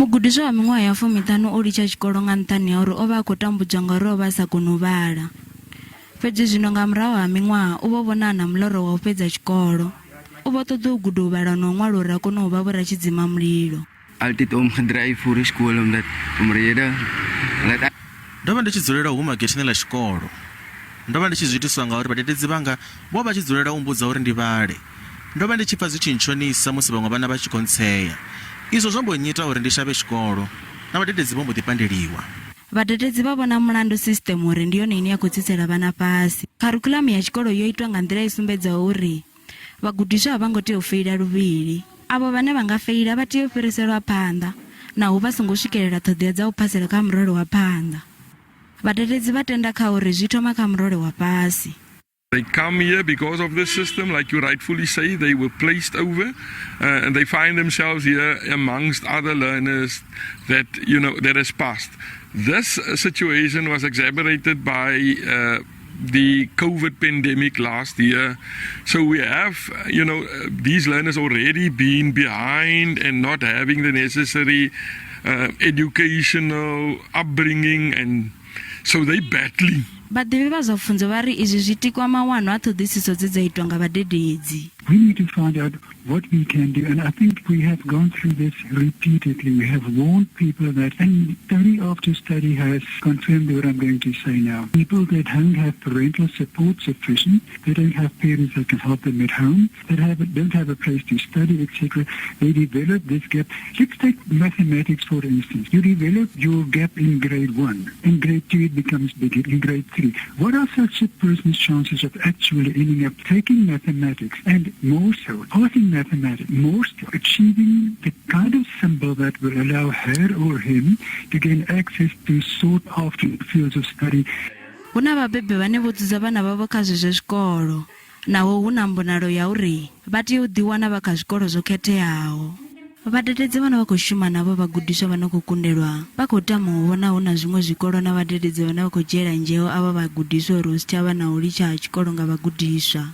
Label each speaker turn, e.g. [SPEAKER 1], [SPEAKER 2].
[SPEAKER 1] Mugidiswa wa miṅwaha ya 15 o litsha tshikolo nga nṱhani ha uri o vha a khou tambudzwa ngauri o vha a sa koni u vhala. Fhedzi zwino nga murahu ha miṅwaha u vho vhona na muloro wa u fhedza tshikolo. U vho ṱoḓa u guda u vhala na u ṅwala uri a kone u vha vhoratshidzima mulilo.
[SPEAKER 2] Altyd omgedryf voor die skool omrede
[SPEAKER 3] ndo vha ndi tshi dzulela u huma getheni ḽa tshikolo. Ndo vha ndi tshi zwiitiswa ngauri vhadededzi vhanga vho vha tshi dzulela u mbudza uri ndi vhale. Ndo vha ndi tshi pfa zwi tshi ntshonisa musi vhaṅwe vhana vha tshi khou ntsea. Izwo zwo mbo nnyita uri ndi shavhe tshikolo na vhadededzi vho mbo ḓi pandeliwa.
[SPEAKER 1] Vhadededzi vha vhona mulandu system uri ndi yone ine ya khou tsitsela vhana fhasi. Kharikhulamu ya tshikolo yo itwa nga nḓila i sumbedzaho uri vhagudiswa vha ngo tea u feila luvhili. Avho vhane vha nga feila vha tea u fhiriselwa phanḓa naho vha songo swikelela ṱhoḓea dza u phasela kha murole wa phanḓa. Vhadededzi vha tenda kha uri zwi thoma kha murole wa fhasi.
[SPEAKER 4] They come here because of this system, like you rightfully say, they were placed over and they find themselves here amongst other learners that, that has passed. This situation was exacerbated by the COVID pandemic last year. So we have, these learners already been behind and not having the necessary educational upbringing, and so they battling.
[SPEAKER 1] Vhaḓivhi vha zwa pfunzo vha ri izwi zwi tikwa mawanwa a ṱhoḓisiso dze dza itwa nga vhadededzi.
[SPEAKER 5] We need to find out what we can do, and I think we have gone through this repeatedly. We have warned people that, and study after study has confirmed what I'm going to say now. People that don't have parental support sufficient, they don't have parents that can help them at home, that don't have a place to study, etc. They develop this gap. Let's take mathematics for instance. You develop your gap in grade 1. In grade 2 it becomes bigger. In grade 3. What are such a person's chances of actually ending up taking mathematics and more so, passing mathematics, more so, achieving the kind of symbol that will allow her or him to gain access to sought after fields of study.
[SPEAKER 1] Huna vhabebi vhane vho dzudza vhana vhavho kha zwezwo zwikolo, naho hu na mbonalo ya uri vha tea u ḓiwana vha kha zwikolo zwo khetheaho. Vhadededzi vhana vha khou shuma navho vhagudiswa vha no khou kundelwa vha khou tama u vhona hu na zwiṅwe zwikolo na vhadededzi vhane vha khou dzhiela nzheo avho vhagudiswa uri hu si tshavha na u litsha ha tshikolo nga vhagudiswa.